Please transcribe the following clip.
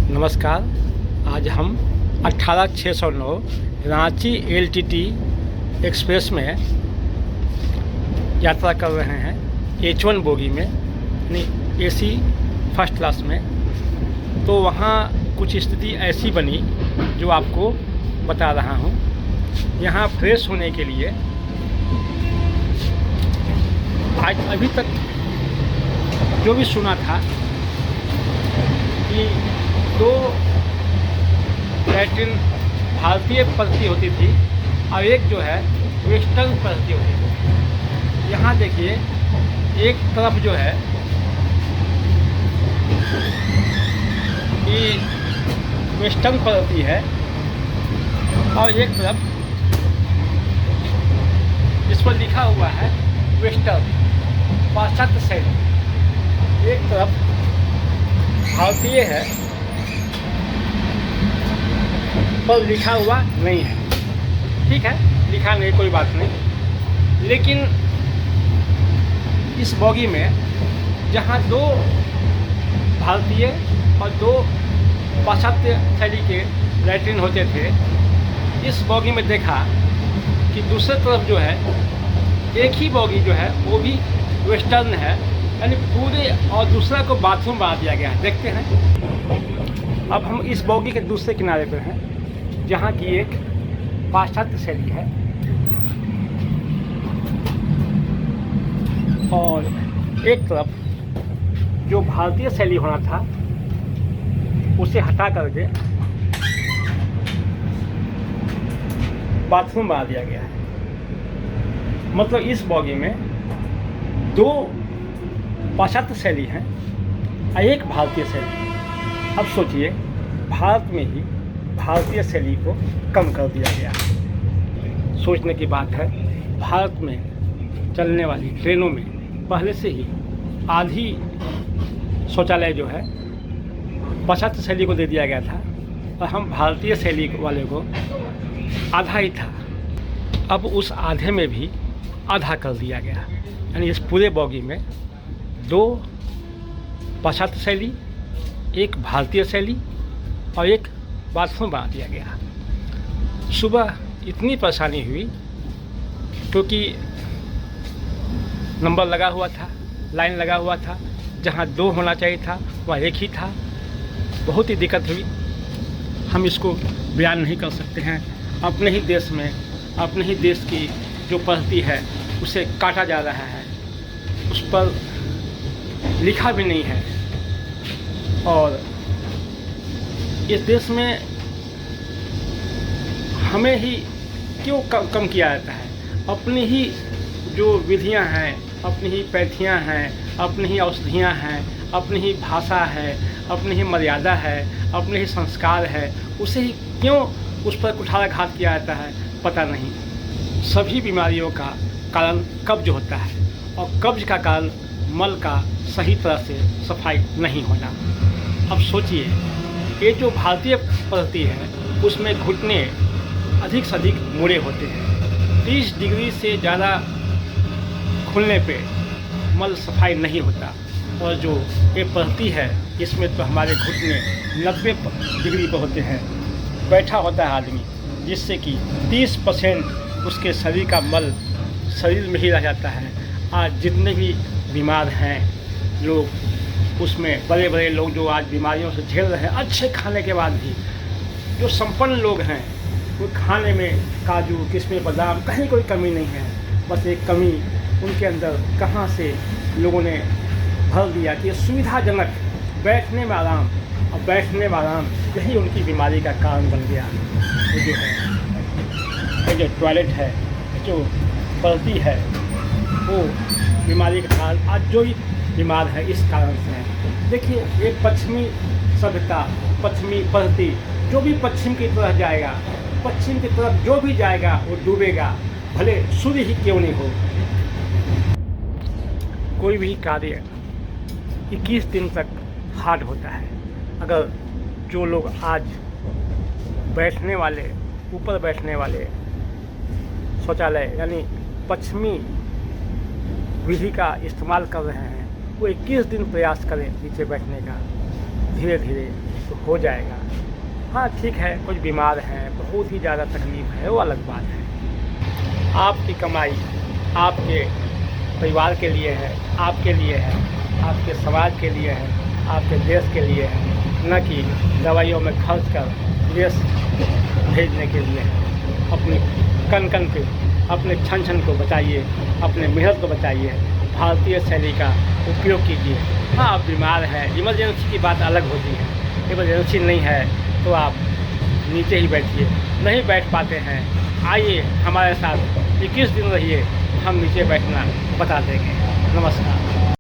नमस्कार। आज हम 18609 रांची एलटीटी एक्सप्रेस में यात्रा कर रहे हैं H1 बोगी में, यानी एसी फर्स्ट क्लास में। तो वहाँ कुछ स्थिति ऐसी बनी जो आपको बता रहा हूँ। यहाँ फ्रेश होने के लिए आज अभी तक जो भी सुना था कि 2 लैट्रिन भारतीय पद्धति होती थी और एक जो है वेस्टर्न पद्धति होती थी। यहाँ देखिए, एक तरफ जो है ये वेस्टर्न पद्धति है और एक तरफ इस पर लिखा हुआ है वेस्टर्न, पाश्चात्य शैली। एक तरफ भारतीय है पर लिखा हुआ नहीं है। ठीक है, लिखा नहीं, कोई बात नहीं। लेकिन इस बोगी में जहाँ 2 भारतीय और 2 पाश्चात्य शैली के लैट्रिन होते थे, इस बोगी में देखा कि दूसरी तरफ जो है एक ही बोगी जो है वो भी वेस्टर्न है, यानी पूरे, और दूसरा को बाथरूम बना दिया गया है। देखते हैं। अब हम इस बोगी के दूसरे किनारे पर हैं जहाँ की एक पाश्चात्य शैली है और एक तरफ जो भारतीय शैली होना था उसे हटा करके बाथरूम बना दिया गया है। मतलब इस बोगी में 2 पाश्चात्य शैली हैं और एक भारतीय शैली। अब सोचिए, भारत में ही भारतीय शैली को कम कर दिया गया। सोचने की बात है, भारत में चलने वाली ट्रेनों में पहले से ही आधी शौचालय जो है पाश्चात्य शैली को दे दिया गया था और हम भारतीय शैली वाले को आधा ही था। अब उस आधे में भी आधा कर दिया गया, यानी इस पूरे बोगी में 2 पाश्चात्य शैली, एक भारतीय शैली और एक बाथरूम बना दिया गया। सुबह इतनी परेशानी हुई क्योंकि नंबर लगा हुआ था, लाइन लगा हुआ था, जहाँ 2 होना चाहिए था वहाँ 1 ही था। बहुत ही दिक्कत हुई। हम इसको बयान नहीं कर सकते हैं। अपने ही देश में, अपने ही देश की जो पद्धति है उसे काटा जा रहा है, उस पर लिखा भी नहीं है। और इस देश में हमें ही क्यों कम किया जाता है? अपनी ही जो विधियां हैं, अपनी ही पैथियां हैं, अपनी ही औषधियां हैं, अपनी ही भाषा है, अपनी ही मर्यादा है, अपने ही संस्कार है, उसे ही क्यों उस पर कुठाराघात किया जाता है? पता नहीं। सभी बीमारियों का कारण कब्ज होता है और कब्ज का कारण मल का सही तरह से सफाई नहीं होना। अब सोचिए, ये जो भारतीय पद्धति है उसमें घुटने अधिक से अधिक मुड़े होते हैं। 30 डिग्री से ज़्यादा खुलने पे मल सफाई नहीं होता। और जो ये पद्धति है इसमें तो हमारे घुटने 90 डिग्री पर होते हैं। बैठा होता है आदमी, जिससे कि 30% उसके शरीर का मल शरीर में ही रह जाता है। आज जितने भी बीमार हैं लोग, उसमें बड़े बड़े लोग जो आज बीमारियों से झेल रहे हैं, अच्छे खाने के बाद भी जो संपन्न लोग हैं, वो खाने में काजू, किशमिश, बादाम, कहीं कोई कमी नहीं है। बस एक कमी उनके अंदर कहाँ से लोगों ने भर दिया कि सुविधाजनक बैठने में आराम, और बैठने में आराम यही उनकी बीमारी का कारण बन गया। ये जो है, ये जो टॉयलेट है, जो पद्धति है, वो बीमारी का कारण आज जो बीमार है इस कारण से है। देखिए, एक पश्चिमी सभ्यता, पश्चिमी पद्धति, जो भी पश्चिम की तरफ जाएगा, पश्चिम की तरफ जो भी जाएगा वो डूबेगा, भले सूर्य ही क्यों नहीं हो। कोई भी कार्य 21 दिन तक हार्ड होता है। अगर जो लोग आज बैठने वाले, ऊपर बैठने वाले शौचालय यानी पश्चिमी विधि का इस्तेमाल कर रहे हैं, वो 21 दिन प्रयास करें नीचे बैठने का, धीरे धीरे तो हो जाएगा। हाँ ठीक है, कुछ बीमार हैं, बहुत ही ज़्यादा तकलीफ़ है, वो अलग बात है। आपकी कमाई आपके परिवार के लिए है, आपके लिए है, आपके समाज के लिए है, आपके देश के लिए है, न कि दवाइयों में खर्च कर देश भेजने के लिए है। अपनी कण कण के, अपने क्षण क्षण को बचाइए, अपने मेहनत को बचाइए, भारतीय शैली का उपयोग कीजिए। हाँ आप बीमार हैं, इमरजेंसी की बात अलग होती है। इमरजेंसी नहीं है तो आप नीचे ही बैठिए, नहीं बैठ पाते हैं आइए हमारे साथ 21 दिन रहिए, हम नीचे बैठना बता देंगे। नमस्कार।